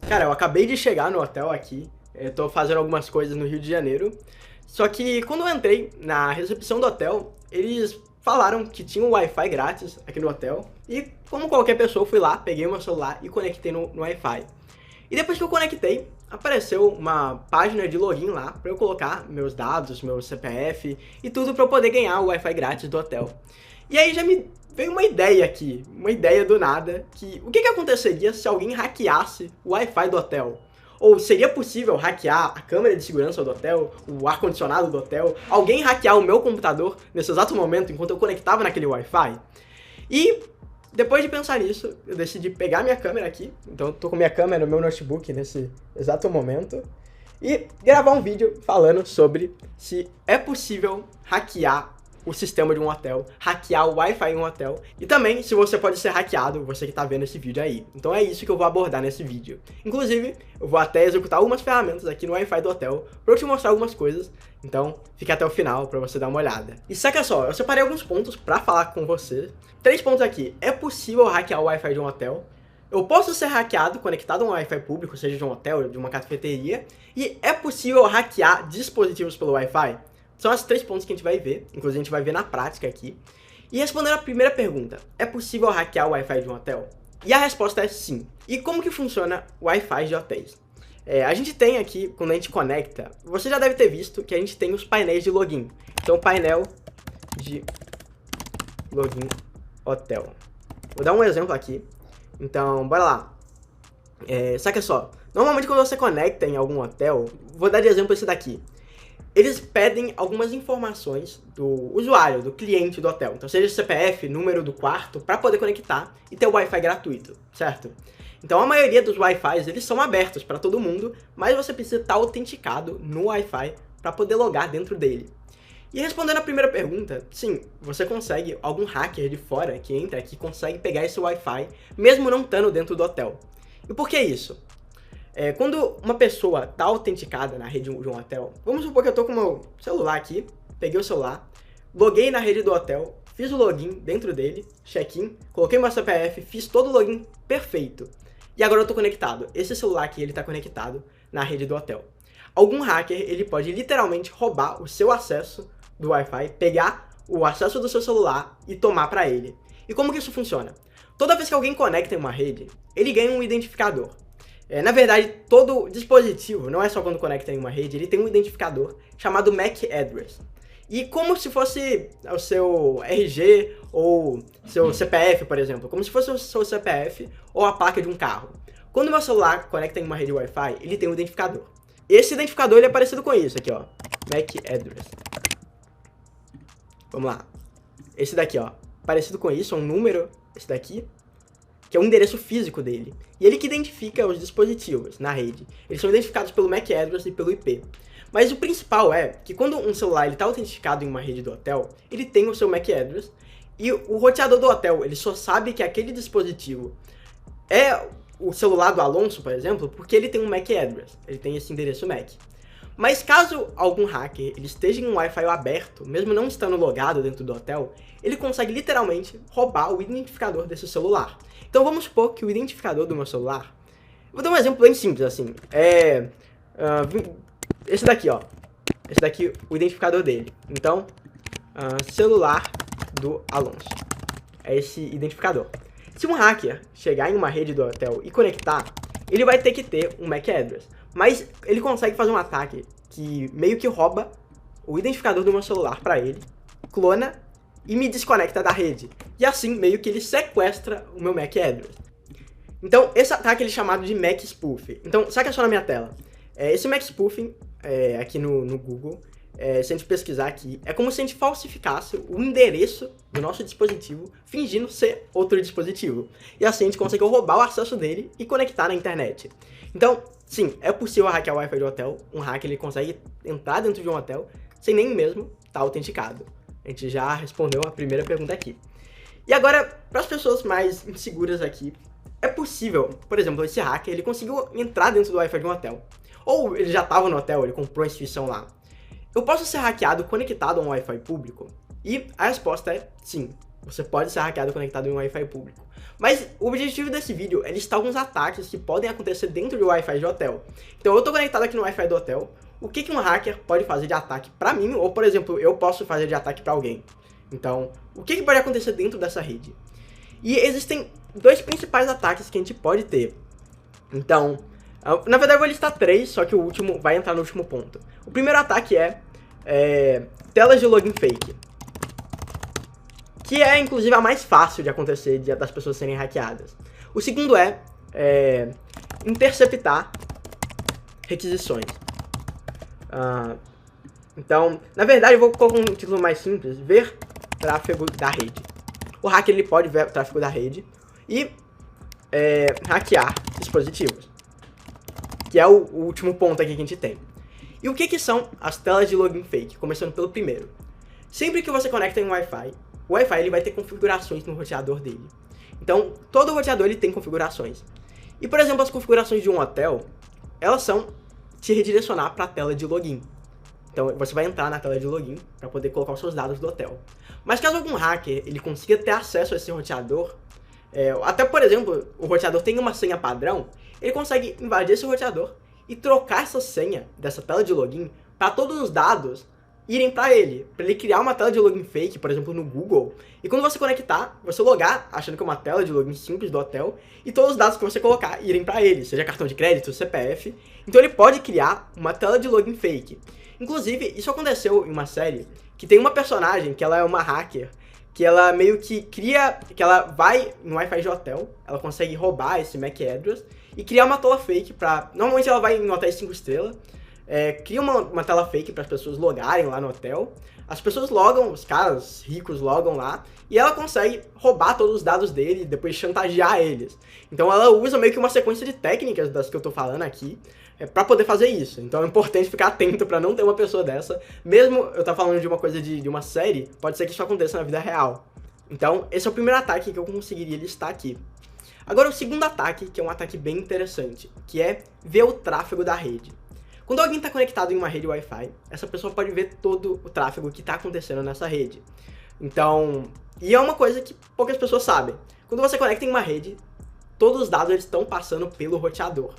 Cara, eu acabei de chegar no hotel aqui, eu tô fazendo algumas coisas no Rio de Janeiro, só que quando eu entrei na recepção do hotel, eles falaram que tinha um Wi-Fi grátis aqui no hotel, e como qualquer pessoa, eu fui lá, peguei o meu celular e conectei no Wi-Fi. E depois que eu conectei, apareceu uma página de login lá pra eu colocar meus dados, meu CPF e tudo pra eu poder ganhar o Wi-Fi grátis do hotel. E aí já me veio uma ideia aqui, uma ideia do nada, que o que aconteceria se alguém hackeasse o Wi-Fi do hotel? Ou seria possível hackear a câmera de segurança do hotel, o ar-condicionado do hotel, alguém hackear o meu computador nesse exato momento enquanto eu conectava naquele Wi-Fi? E depois de pensar nisso, eu decidi pegar minha câmera aqui, então eu tô com minha câmera no meu notebook nesse exato momento, e gravar um vídeo falando sobre se é possível hackear o sistema de um hotel, hackear o Wi-Fi em um hotel, e também se você pode ser hackeado, você que tá vendo esse vídeo aí. Então é isso que eu vou abordar nesse vídeo. Inclusive, eu vou até executar algumas ferramentas aqui no Wi-Fi do hotel pra eu te mostrar algumas coisas, então fica até o final pra você dar uma olhada. E saca só, eu separei alguns pontos pra falar com você. 3 pontos aqui. É possível hackear o Wi-Fi de um hotel? Eu posso ser hackeado conectado a um Wi-Fi público, seja de um hotel, de uma cafeteria, e é possível hackear dispositivos pelo Wi-Fi? São os 3 pontos que a gente vai ver, inclusive a gente vai ver na prática aqui. E respondendo a primeira pergunta, é possível hackear o Wi-Fi de um hotel? E a resposta é sim. E como que funciona o Wi-Fi de hotéis? A gente tem aqui, quando a gente conecta, você já deve ter visto que a gente tem os painéis de login. Então, painel de login hotel. Vou dar um exemplo aqui. Então, bora lá. Saca só, normalmente quando você conecta em algum hotel, vou dar de exemplo esse daqui. Eles pedem algumas informações do usuário, do cliente do hotel. Então, seja CPF, número do quarto, para poder conectar e ter o Wi-Fi gratuito, certo? Então, a maioria dos Wi-Fis, eles são abertos para todo mundo, mas você precisa estar autenticado no Wi-Fi para poder logar dentro dele. E respondendo a primeira pergunta, sim, você consegue, algum hacker de fora que entra aqui consegue pegar esse Wi-Fi, mesmo não estando dentro do hotel. E por que isso? Quando uma pessoa está autenticada na rede de um hotel, vamos supor que eu estou com o meu celular aqui, peguei o celular, loguei na rede do hotel, fiz o login dentro dele, check-in, coloquei meu CPF, fiz todo o login perfeito. E agora eu estou conectado. Esse celular aqui, ele está conectado na rede do hotel. Algum hacker, ele pode literalmente roubar o seu acesso do Wi-Fi, pegar o acesso do seu celular e tomar para ele. E como que isso funciona? Toda vez que alguém conecta em uma rede, ele ganha um identificador. Na verdade, todo dispositivo, não é só quando conecta em uma rede, ele tem um identificador chamado MAC address. E como se fosse o seu RG ou seu CPF, por exemplo, como se fosse o seu CPF ou a placa de um carro. Quando o meu celular conecta em uma rede Wi-Fi, ele tem um identificador. Esse identificador ele é parecido com isso aqui, ó, MAC address. Vamos lá. Esse daqui, ó, parecido com isso, é um número, esse daqui, que é o endereço físico dele. E ele que identifica os dispositivos na rede. Eles são identificados pelo MAC address e pelo IP. Mas o principal é que quando um celular está autentificado em uma rede do hotel, ele tem o seu MAC address e o roteador do hotel, ele só sabe que aquele dispositivo é o celular do Alonso, por exemplo, porque ele tem um MAC address, ele tem esse endereço MAC. Mas caso algum hacker ele esteja em um Wi-Fi aberto, mesmo não estando logado dentro do hotel, ele consegue literalmente roubar o identificador desse celular. Então vamos supor que o identificador do meu celular, vou dar um exemplo bem simples assim, esse daqui, ó, esse daqui o identificador dele. Então, celular do Alonso, é esse identificador. Se um hacker chegar em uma rede do hotel e conectar, ele vai ter que ter um MAC address. Mas ele consegue fazer um ataque que meio que rouba o identificador do meu celular para ele, clona e me desconecta da rede. E assim, meio que ele sequestra o meu MAC address. Então, esse ataque ele é chamado de MAC spoofing. Então, saca só na minha tela. Esse MAC spoofing, aqui no Google, se a gente pesquisar aqui, é como se a gente falsificasse o endereço do nosso dispositivo, fingindo ser outro dispositivo. E assim a gente consegue roubar o acesso dele e conectar na internet. Então, sim, é possível hackear o Wi-Fi de hotel. Um hacker ele consegue entrar dentro de um hotel sem nem mesmo estar autenticado. A gente já respondeu a primeira pergunta aqui. E agora, para as pessoas mais inseguras aqui, é possível, por exemplo, esse hacker ele conseguiu entrar dentro do Wi-Fi de um hotel. Ou ele já estava no hotel, ele comprou a instituição lá. Eu posso ser hackeado conectado a um Wi-Fi público? E a resposta é sim. Você pode ser hackeado conectado em um Wi-Fi público. Mas o objetivo desse vídeo é listar alguns ataques que podem acontecer dentro do Wi-Fi de hotel. Então eu tô conectado aqui no Wi-Fi do hotel. O que um hacker pode fazer de ataque pra mim, ou por exemplo, eu posso fazer de ataque pra alguém. Então, o que pode acontecer dentro dessa rede? E existem dois principais ataques que a gente pode ter. Então, na verdade eu vou listar três, só que o último vai entrar no último ponto. O primeiro ataque é telas de login fake, que é inclusive a mais fácil de acontecer, das pessoas serem hackeadas. O segundo é interceptar requisições. Então, na verdade eu vou colocar um título mais simples: ver tráfego da rede. O hacker ele pode ver o tráfego da rede e hackear dispositivos, que é o último ponto aqui que a gente tem. E o que são as telas de login fake? Começando pelo primeiro. Sempre que você conecta em um Wi-Fi, o Wi-Fi ele vai ter configurações no roteador dele. Então, todo roteador ele tem configurações. E, por exemplo, as configurações de um hotel, elas são te redirecionar para a tela de login. Então, você vai entrar na tela de login para poder colocar os seus dados do hotel. Mas caso algum hacker ele consiga ter acesso a esse roteador, até, por exemplo, o roteador tem uma senha padrão, ele consegue invadir esse roteador e trocar essa senha dessa tela de login para todos os dados irem para ele criar uma tela de login fake, por exemplo, no Google. E quando você conectar, você logar achando que é uma tela de login simples do hotel e todos os dados que você colocar irem para ele, seja cartão de crédito, CPF. Então ele pode criar uma tela de login fake. Inclusive, isso aconteceu em uma série que tem uma personagem que ela é uma hacker, que ela meio que cria, que ela vai no Wi-Fi de hotel, ela consegue roubar esse MAC address e criar uma tela fake pra... Normalmente ela vai em hotéis 5 estrelas, cria uma tela fake para as pessoas logarem lá no hotel. As pessoas logam, os caras ricos logam lá, e ela consegue roubar todos os dados dele e depois chantagear eles. Então ela usa meio que uma sequência de técnicas das que eu tô falando aqui, para poder fazer isso. Então é importante ficar atento para não ter uma pessoa dessa. Mesmo eu tá falando de uma coisa de uma série, pode ser que isso aconteça na vida real. Então esse é o primeiro ataque que eu conseguiria listar aqui. Agora o segundo ataque, que é um ataque bem interessante, que é ver o tráfego da rede. Quando alguém está conectado em uma rede Wi-Fi, essa pessoa pode ver todo o tráfego que está acontecendo nessa rede. Então, e é uma coisa que poucas pessoas sabem. Quando você conecta em uma rede, todos os dados eles estão passando pelo roteador.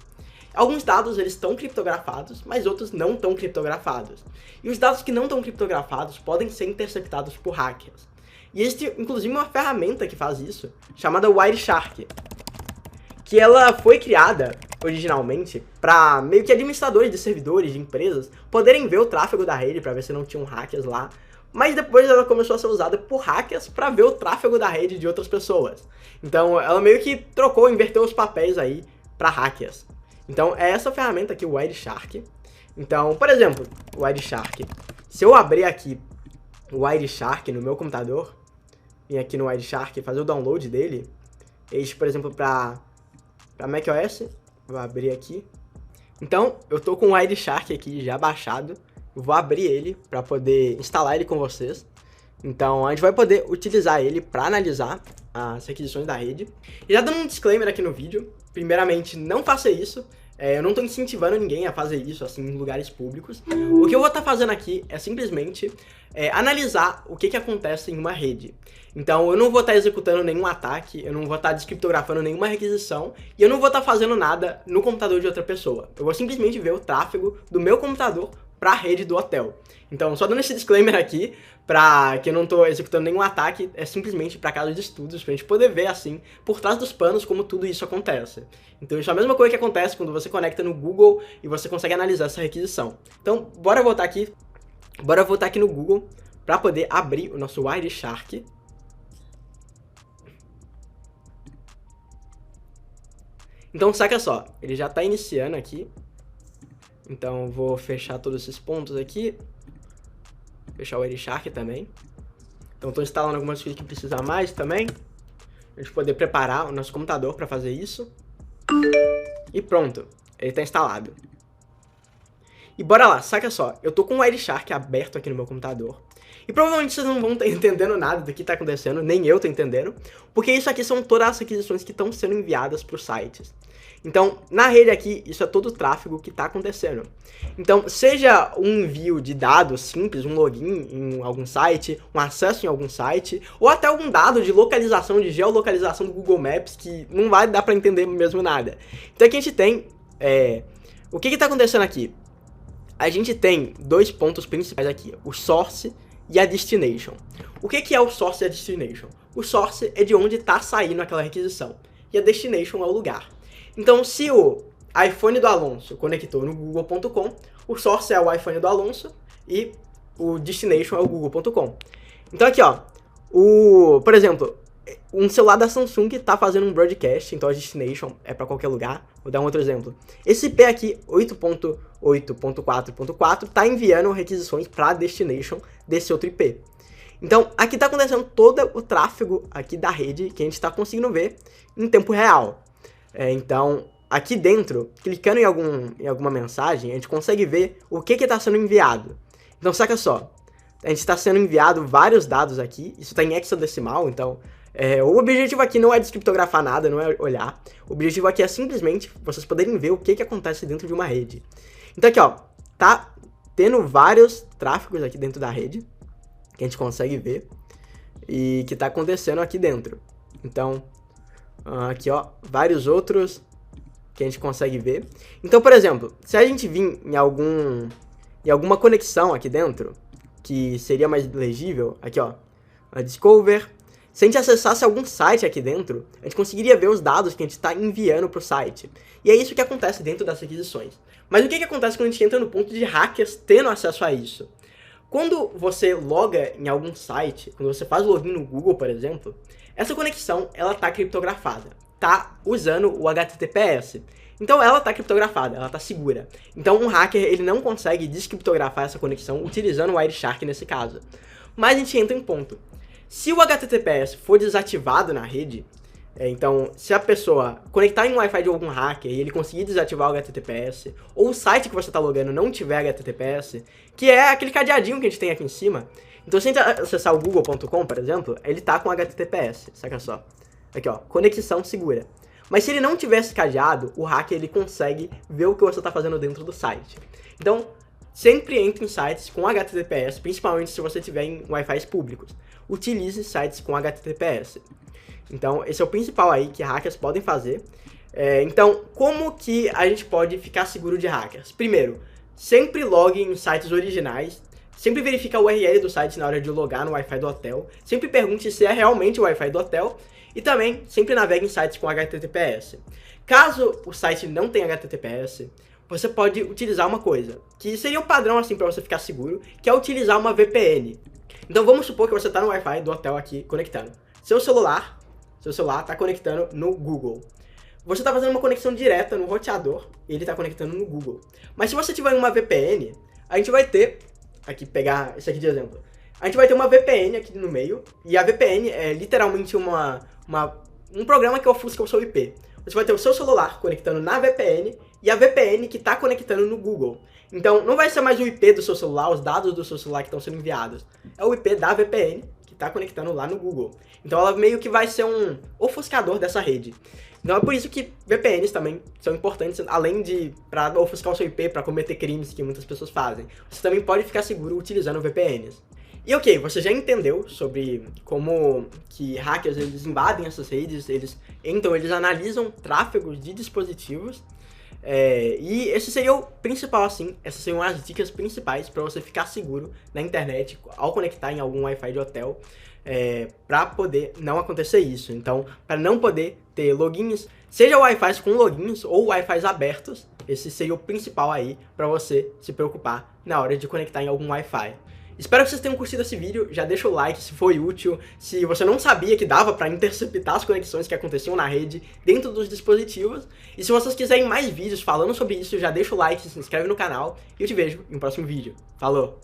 Alguns dados eles estão criptografados, mas outros não estão criptografados. E os dados que não estão criptografados podem ser interceptados por hackers. E existe inclusive uma ferramenta que faz isso, chamada Wireshark, que ela foi criada originalmente para meio que administradores de servidores de empresas poderem ver o tráfego da rede para ver se não tinham hackers lá, mas depois ela começou a ser usada por hackers para ver o tráfego da rede de outras pessoas. Então ela meio que inverteu os papéis aí para hackers. Então é essa ferramenta aqui, o Wireshark. Então, por exemplo, o Wireshark, se eu abrir aqui o Wireshark no meu computador, vir aqui no Wireshark e fazer o download dele, este, por exemplo, para macOS, vou abrir aqui. Então, eu tô com o Wireshark aqui já baixado, eu vou abrir ele para poder instalar ele com vocês. Então, a gente vai poder utilizar ele para analisar as requisições da rede. E já dando um disclaimer aqui no vídeo, primeiramente, não faça isso. Eu não estou incentivando ninguém a fazer isso assim em lugares públicos. O que eu vou estar fazendo aqui é simplesmente analisar o que acontece em uma rede. Então eu não vou estar executando nenhum ataque, eu não vou estar descriptografando nenhuma requisição e eu não vou estar fazendo nada no computador de outra pessoa. Eu vou simplesmente ver o tráfego do meu computador para a rede do hotel. Então, só dando esse disclaimer aqui, para que eu não estou executando nenhum ataque, é simplesmente para casos de estudos, para a gente poder ver, assim, por trás dos panos, como tudo isso acontece. Então, isso é a mesma coisa que acontece quando você conecta no Google e você consegue analisar essa requisição. Então, bora voltar aqui no Google, para poder abrir o nosso Wireshark. Então, saca só, ele já está iniciando aqui. Então, vou fechar todos esses pontos aqui. Fechar o Wireshark também. Então, estou instalando algumas coisas que precisa mais também. A gente poder preparar o nosso computador para fazer isso. E pronto, ele está instalado. E bora lá, saca só. Eu tô com o Wireshark aberto aqui no meu computador. E provavelmente vocês não vão estar entendendo nada do que está acontecendo, nem eu tô entendendo. Porque isso aqui são todas as requisições que estão sendo enviadas para os sites. Então, na rede aqui, isso é todo o tráfego que está acontecendo. Então, seja um envio de dados simples, um login em algum site, um acesso em algum site, ou até algum dado de localização, de geolocalização do Google Maps, que não vai dar para entender mesmo nada. Então, aqui a gente tem... o que está acontecendo aqui? A gente tem dois pontos principais aqui, o source e a destination. O que é o source e a destination? O source é de onde está saindo aquela requisição, e a destination é o lugar. Então, se o iPhone do Alonso conectou no google.com, o source é o iPhone do Alonso e o destination é o google.com. Então aqui, ó, por exemplo, um celular da Samsung está fazendo um broadcast, então a destination é para qualquer lugar. Vou dar um outro exemplo. Esse IP aqui, 8.8.4.4, está enviando requisições para a destination desse outro IP. Então, aqui está acontecendo todo o tráfego aqui da rede que a gente está conseguindo ver em tempo real. Então, aqui dentro, clicando em alguma mensagem, a gente consegue ver o que está sendo enviado. Então, saca só, a gente está sendo enviado vários dados aqui, isso está em hexadecimal, então o objetivo aqui não é descriptografar nada, não é olhar. O objetivo aqui é simplesmente vocês poderem ver o que acontece dentro de uma rede. Então aqui, ó, tá tendo vários tráfegos aqui dentro da rede, que a gente consegue ver, e que tá acontecendo aqui dentro. Então, aqui, ó, vários outros que a gente consegue ver. Então, por exemplo, se a gente vir em alguma conexão aqui dentro, que seria mais legível, aqui, ó, a Discover. Se a gente acessasse algum site aqui dentro, a gente conseguiria ver os dados que a gente está enviando para o site. E é isso que acontece dentro das requisições. Mas o que acontece quando a gente entra no ponto de hackers tendo acesso a isso? Quando você loga em algum site, quando você faz login no Google, por exemplo, essa conexão ela está criptografada, está usando o HTTPS. Então ela está criptografada, ela está segura. Então um hacker ele não consegue descriptografar essa conexão utilizando o Wireshark nesse caso. Mas a gente entra em ponto. Se o HTTPS for desativado na rede, então se a pessoa conectar em um Wi-Fi de algum hacker e ele conseguir desativar o HTTPS, ou o site que você está logando não tiver HTTPS, que é aquele cadeadinho que a gente tem aqui em cima, então se a gente acessar o google.com, por exemplo, ele tá com HTTPS, saca só. Aqui ó, conexão segura. Mas se ele não tiver esse cadeado, o hacker ele consegue ver o que você está fazendo dentro do site. Então, sempre entre em sites com HTTPS, principalmente se você tiver em Wi-Fi públicos. Utilize sites com HTTPS. Então, esse é o principal aí que hackers podem fazer. Então, como que a gente pode ficar seguro de hackers? Primeiro, sempre logue em sites originais. Sempre verifique a URL do site na hora de logar no Wi-Fi do hotel. Sempre pergunte se é realmente o Wi-Fi do hotel. E também, sempre navegue em sites com HTTPS. Caso o site não tenha HTTPS, você pode utilizar uma coisa, que seria um padrão assim para você ficar seguro, que é utilizar uma VPN. Então vamos supor que você está no Wi-Fi do hotel aqui conectando. Seu celular está conectando no Google. Você está fazendo uma conexão direta no roteador e ele está conectando no Google. Mas se você tiver uma VPN, a gente vai ter, aqui pegar isso aqui de exemplo, a gente vai ter uma VPN aqui no meio, e a VPN é literalmente um programa que ofusca o seu IP. Você vai ter o seu celular conectando na VPN e a VPN que está conectando no Google. Então, não vai ser mais o IP do seu celular, os dados do seu celular que estão sendo enviados. É o IP da VPN que está conectando lá no Google. Então, ela meio que vai ser um ofuscador dessa rede. Então, é por isso que VPNs também são importantes, além de para ofuscar o seu IP, para cometer crimes que muitas pessoas fazem. Você também pode ficar seguro utilizando VPNs. E ok, você já entendeu sobre como que hackers eles invadem essas redes, eles analisam tráfegos de dispositivos, e esse seria o principal assim, essas seriam as dicas principais para você ficar seguro na internet ao conectar em algum Wi-Fi de hotel, para poder não acontecer isso. Então, para não poder ter logins, seja Wi-Fi com logins ou Wi-Fi abertos, esse seria o principal aí para você se preocupar na hora de conectar em algum Wi-Fi. Espero que vocês tenham curtido esse vídeo, já deixa o like se foi útil, se você não sabia que dava para interceptar as conexões que aconteciam na rede dentro dos dispositivos, e se vocês quiserem mais vídeos falando sobre isso, já deixa o like, se inscreve no canal, e eu te vejo em um próximo vídeo. Falou!